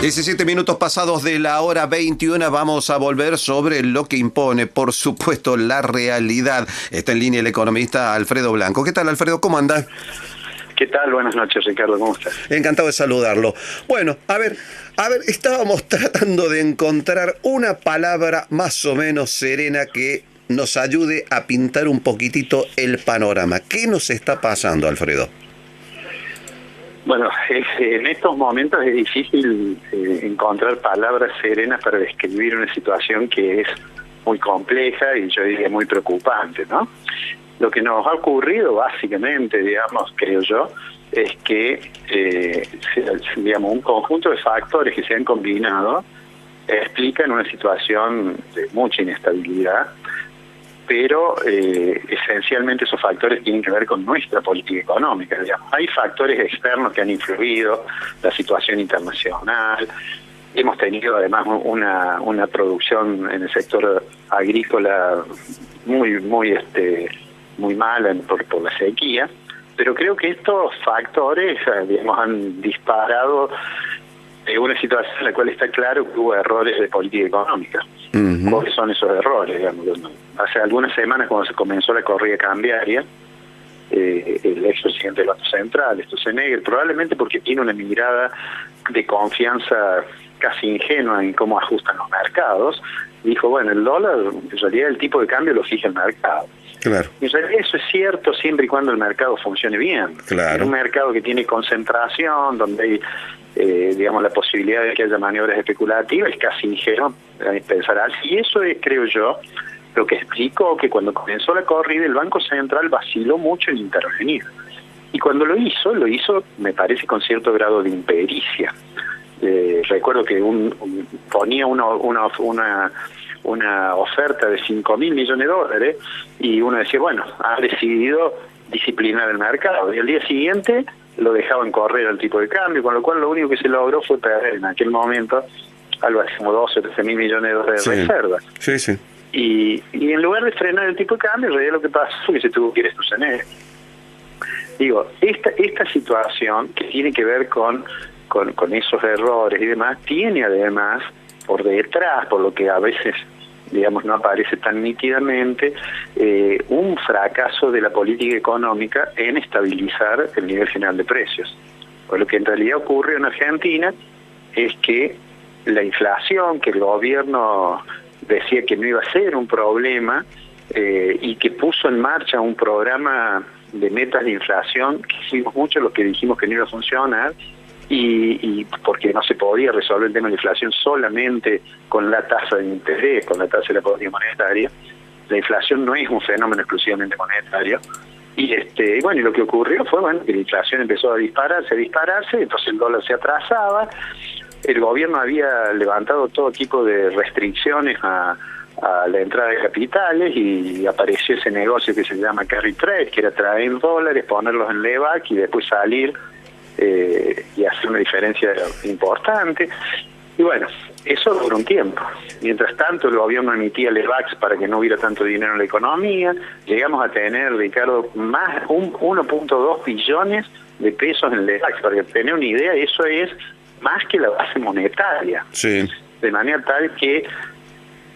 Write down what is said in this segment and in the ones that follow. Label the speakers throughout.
Speaker 1: 17 minutos pasados de la hora 21, vamos a volver sobre lo que impone, por supuesto, la realidad. Está en línea el economista Alfredo Blanco. ¿Qué tal, Alfredo? ¿Cómo anda?
Speaker 2: ¿Qué tal? Buenas noches, Ricardo. ¿Cómo estás?
Speaker 1: Encantado de saludarlo. Bueno, a ver, estábamos tratando de encontrar una palabra más o menos serena que nos ayude a pintar un poquitito el panorama. ¿Qué nos está pasando, Alfredo?
Speaker 2: Bueno, en estos momentos es difícil encontrar palabras serenas para describir una situación que es muy compleja y yo diría muy preocupante, ¿no? Lo que nos ha ocurrido básicamente, digamos, creo yo, es que digamos, un conjunto de factores que se han combinado explican una situación de mucha inestabilidad, pero esencialmente esos factores tienen que ver con nuestra política económica. Digamos. Hay factores externos que han influido, la situación internacional. Hemos tenido además una producción en el sector agrícola muy mala por la sequía, pero creo que estos factores, digamos, han disparado una situación en la cual está claro que hubo errores de política económica. Uh-huh. ¿Cuáles son esos errores? Digamos, hace algunas semanas, cuando se comenzó la corrida cambiaria, el expresidente del Banco Central, Sturzenegger, probablemente porque tiene una mirada de confianza casi ingenua en cómo ajustan los mercados, dijo, bueno, el dólar, en realidad el tipo de cambio lo fija el mercado.
Speaker 1: Claro.
Speaker 2: Y en realidad eso es cierto siempre y cuando el mercado funcione bien.
Speaker 1: Claro.
Speaker 2: En un mercado que tiene concentración, donde hay digamos, la posibilidad de que haya maniobras especulativas, es casi ingenuo pensar así. Y eso es, creo yo, lo que explicó que cuando comenzó la corrida el Banco Central vaciló mucho en intervenir. Y cuando lo hizo, me parece, con cierto grado de impericia. Recuerdo que ponía una oferta de 5.000 millones de dólares y uno decía, bueno, ha decidido disciplinar el mercado. Y al día siguiente lo dejaban correr al tipo de cambio, con lo cual lo único que se logró fue perder en aquel momento algo así como 12 o 13.000 millones de dólares de reservas.
Speaker 1: Sí, sí.
Speaker 2: Y en lugar de frenar el tipo de cambio, en realidad lo que pasó fue que se tuvo que ir a Sturzenegger. Digo, esta situación que tiene que ver con esos errores y demás, tiene además por detrás, por lo que a veces, digamos, no aparece tan nítidamente, un fracaso de la política económica en estabilizar el nivel general de precios. Pues lo que en realidad ocurre en Argentina es que la inflación, que el gobierno decía que no iba a ser un problema, y que puso en marcha un programa de metas de inflación, que hicimos mucho lo que dijimos que no iba a funcionar, y porque no se podía resolver el tema de la inflación solamente con la tasa de interés, con la tasa de la política monetaria. La inflación no es un fenómeno exclusivamente monetario. Y bueno, y lo que ocurrió fue que la inflación empezó a dispararse, entonces el dólar se atrasaba. El gobierno había levantado todo tipo de restricciones a la entrada de capitales y apareció ese negocio que se llama carry trade, que era traer dólares, ponerlos en LEVAC y después salir y hacer una diferencia importante. Y bueno, eso duró un tiempo. Mientras tanto, el gobierno emitía LEVACs para que no hubiera tanto dinero en la economía. Llegamos a tener, Ricardo, más 1.2 billones de pesos en LEVACs. Para tener una idea, eso es más que la base monetaria.
Speaker 1: Sí.
Speaker 2: De manera tal que,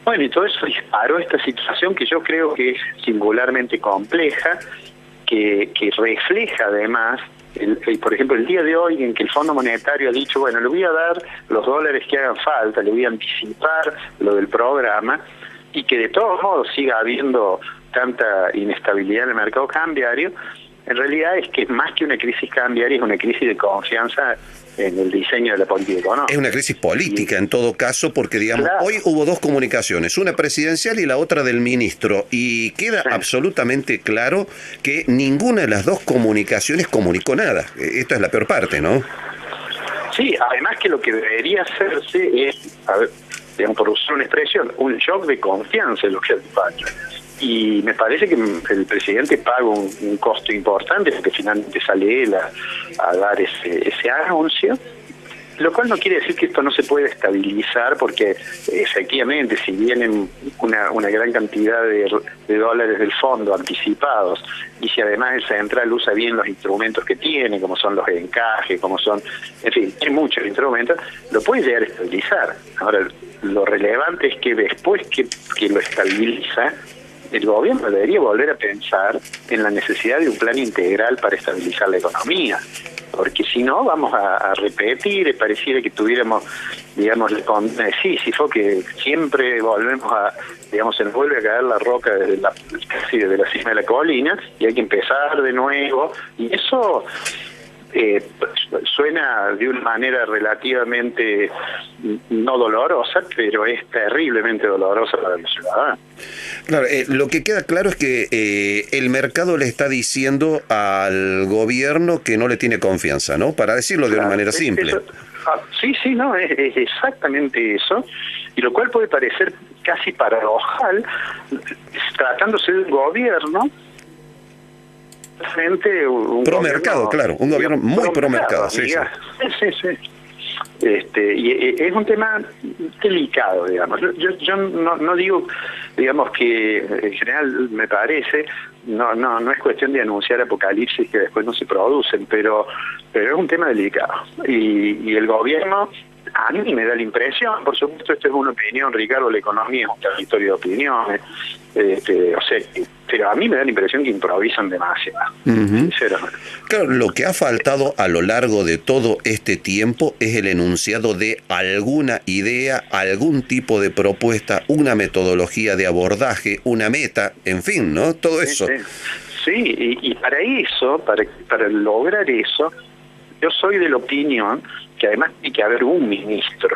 Speaker 2: bueno, y todo eso disparó esta situación que yo creo que es singularmente compleja, que refleja además, por ejemplo, el día de hoy en que el Fondo Monetario ha dicho, bueno, le voy a dar los dólares que hagan falta, le voy a anticipar lo del programa, y que de todos modos siga habiendo tanta inestabilidad en el mercado cambiario, en realidad es que más que una crisis cambiaria es una crisis de confianza en el diseño de la política económica.
Speaker 1: Es una crisis política en todo caso, porque digamos, claro, hoy hubo dos comunicaciones, una presidencial y la otra del ministro, y queda absolutamente claro que ninguna de las dos comunicaciones comunicó nada. Esto es la peor parte, ¿no? Sí,
Speaker 2: además que lo que debería hacerse es, a ver, digamos, por usar una expresión, un shock de confianza en lo que hace falta. Y me parece que el presidente paga un costo importante porque finalmente sale él a dar ese anuncio. Lo cual no quiere decir que esto no se pueda estabilizar, porque efectivamente, si vienen una gran cantidad de dólares del fondo anticipados, y si además el central usa bien los instrumentos que tiene, como son los encajes, como son, en fin, hay muchos instrumentos, lo puede llegar a estabilizar. Ahora, lo relevante es que después que lo estabiliza, el gobierno debería volver a pensar en la necesidad de un plan integral para estabilizar la economía, porque si no vamos a repetir, pareciera que tuviéramos, digamos, sí, fue que siempre volvemos digamos, se nos vuelve a caer la roca casi desde la cima de la colina y hay que empezar de nuevo, y eso suena de una manera relativamente no dolorosa, pero es terriblemente dolorosa para los ciudadanos.
Speaker 1: Claro, lo que queda claro es que el mercado le está diciendo al gobierno que no le tiene confianza, ¿no? Para decirlo de una manera simple.
Speaker 2: Sí, no, es exactamente eso, y lo cual puede parecer casi paradojal, tratándose de un gobierno frente un
Speaker 1: pro mercado, claro, un gobierno muy pro mercado, sí.
Speaker 2: Y es un tema delicado, digamos. Yo no digo, digamos, que en general me parece, no es cuestión de anunciar apocalipsis que después no se producen, pero es un tema delicado. Y el gobierno, a mí me da la impresión, por supuesto esto es una opinión, Ricardo, la economía es un territorio de opiniones, pero a mí me da la impresión que improvisan demasiado, sinceramente.
Speaker 1: Claro, lo que ha faltado a lo largo de todo este tiempo es el enunciado de alguna idea, algún tipo de propuesta, una metodología de abordaje, una meta, en fin, ¿no? Todo eso.
Speaker 2: Sí, y para eso, para lograr eso, yo soy de la opinión que además tiene que haber un ministro.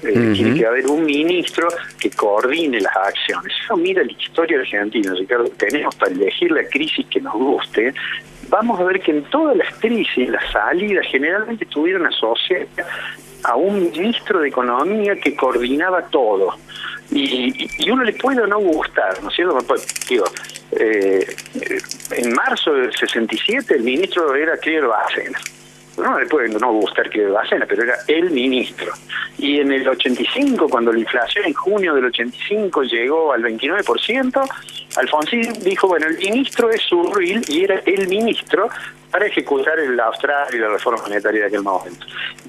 Speaker 2: Tiene que haber un ministro que coordine las acciones. Mira la historia argentina, Ricardo, tenemos para elegir la crisis que nos guste. Vamos a ver que en todas las crisis, las salidas generalmente estuvieron asociadas a un ministro de Economía que coordinaba todo. Y uno le puede o no gustar, ¿no es cierto? Digo, en marzo del 67 el ministro era Cleber Bacena. No le puede no gustar que Bacena, pero era el ministro. Y en el 85, cuando la inflación en junio del 85 llegó al 29%, Alfonsín dijo, bueno, el ministro es Surril, y era el ministro para ejecutar el austral y la reforma monetaria de aquel momento.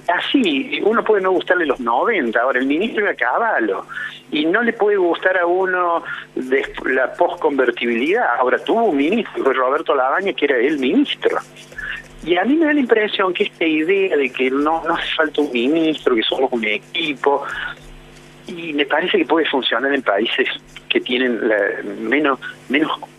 Speaker 2: Así, uno puede no gustarle los 90, ahora el ministro era Cavallo, y no le puede gustar a uno de la posconvertibilidad. Ahora tuvo un ministro, fue Roberto Labaña, que era el ministro. Y a mí me da la impresión que esta idea de que no hace falta un ministro, que somos un equipo, y me parece que puede funcionar en países que tienen menos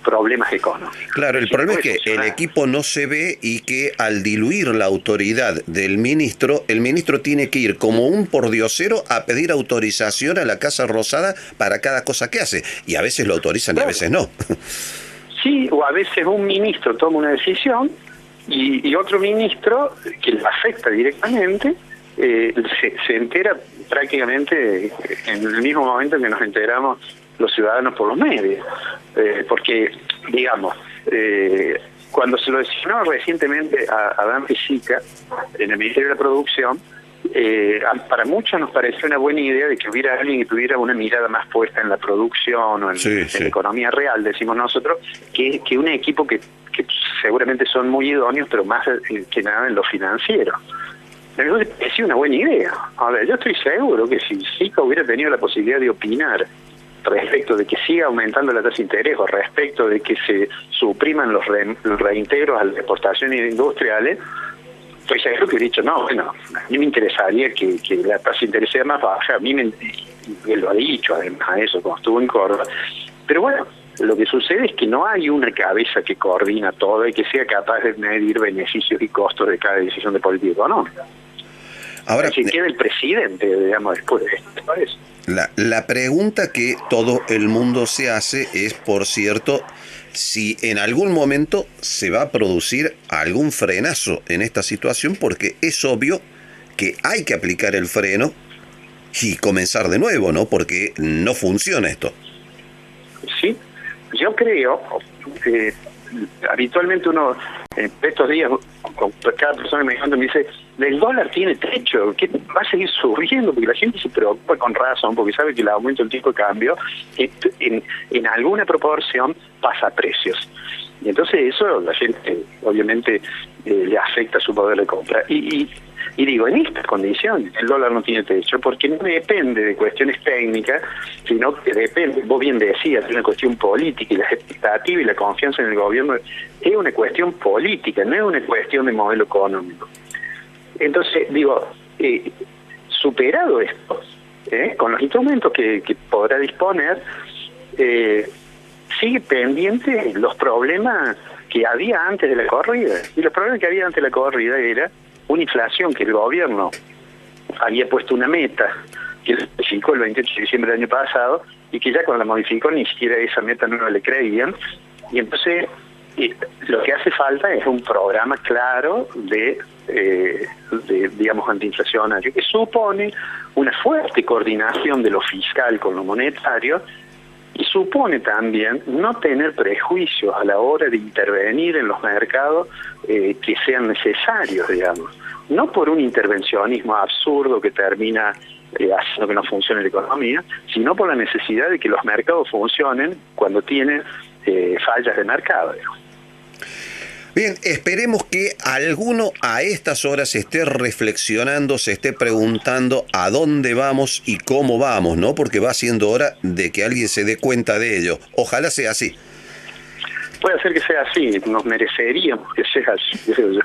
Speaker 2: problemas económicos.
Speaker 1: Claro, el problema es que el equipo no se ve y que al diluir la autoridad del ministro, el ministro tiene que ir como un pordiosero a pedir autorización a la Casa Rosada para cada cosa que hace. Y a veces lo autorizan y a veces no.
Speaker 2: Sí, o a veces un ministro toma una decisión y otro ministro que le afecta directamente se entera prácticamente en el mismo momento en que nos enteramos los ciudadanos por los medios, porque digamos cuando se lo designó recientemente a Dante Sica en el Ministerio de la Producción, para muchos nos pareció una buena idea de que hubiera alguien que tuviera una mirada más puesta en la producción o en la economía real, decimos nosotros, que un equipo que seguramente son muy idóneos, pero más que nada en lo financiero. Me pareció una buena idea. A ver, yo estoy seguro que si SICA hubiera tenido la posibilidad de opinar respecto de que siga aumentando la tasa de interés o respecto de que se supriman los reintegros a las exportaciones industriales, estoy seguro que hubiera dicho, no, bueno, a mí me interesaría que la tasa de interés sea más baja, a mí él lo ha dicho además eso cuando estuvo en Córdoba, pero bueno, lo que sucede es que no hay una cabeza que coordina todo y que sea capaz de medir beneficios y costos de cada decisión de política económica. Ahora, si queda el presidente, digamos, después de esto, parece.
Speaker 1: La pregunta que todo el mundo se hace es, por cierto, si en algún momento se va a producir algún frenazo en esta situación, porque es obvio que hay que aplicar el freno y comenzar de nuevo, ¿no? Porque no funciona esto.
Speaker 2: Sí, yo creo que habitualmente uno Estos días, cada persona me dice, el dólar tiene techo, que va a seguir subiendo, porque la gente se preocupa con razón, porque sabe que el aumento del tipo de cambio en alguna proporción pasa a precios. Y entonces eso la gente obviamente le afecta su poder de compra. Y digo, en estas condiciones el dólar no tiene techo, porque no depende de cuestiones técnicas, sino que depende, vos bien decías, de una cuestión política, y la expectativa y la confianza en el gobierno es una cuestión política, no es una cuestión de modelo económico. Entonces, digo, superado esto, con los instrumentos que podrá disponer, sigue pendiente los problemas que había antes de la corrida. Y los problemas que había antes de la corrida era una inflación que el gobierno había puesto una meta, que la modificó el 28 de diciembre del año pasado, y que ya cuando la modificó ni siquiera esa meta no le creían. Y entonces lo que hace falta es un programa claro de digamos, antiinflacionario, que supone una fuerte coordinación de lo fiscal con lo monetario, y supone también no tener prejuicios a la hora de intervenir en los mercados que sean necesarios, digamos. No por un intervencionismo absurdo que termina haciendo que no funcione la economía, sino por la necesidad de que los mercados funcionen cuando tienen fallas de mercado, digamos.
Speaker 1: Bien, esperemos que alguno a estas horas esté reflexionando, se esté preguntando a dónde vamos y cómo vamos, ¿no? Porque va siendo hora de que alguien se dé cuenta de ello. Ojalá sea así.
Speaker 2: Puede ser que sea así, nos mereceríamos que sea así, creo yo.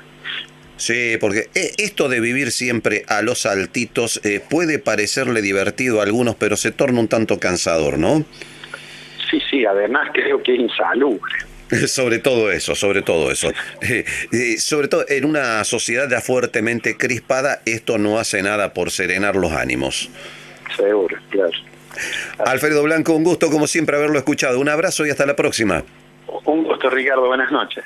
Speaker 1: Sí, porque esto de vivir siempre a los saltitos puede parecerle divertido a algunos, pero se torna un tanto cansador, ¿no?
Speaker 2: Sí, además creo que es insalubre.
Speaker 1: Sobre todo eso. Sobre todo en una sociedad ya fuertemente crispada, esto no hace nada por serenar los ánimos.
Speaker 2: Seguro, claro.
Speaker 1: Alfredo Blanco, un gusto como siempre haberlo escuchado. Un abrazo y hasta la próxima.
Speaker 2: Un gusto, Ricardo. Buenas noches.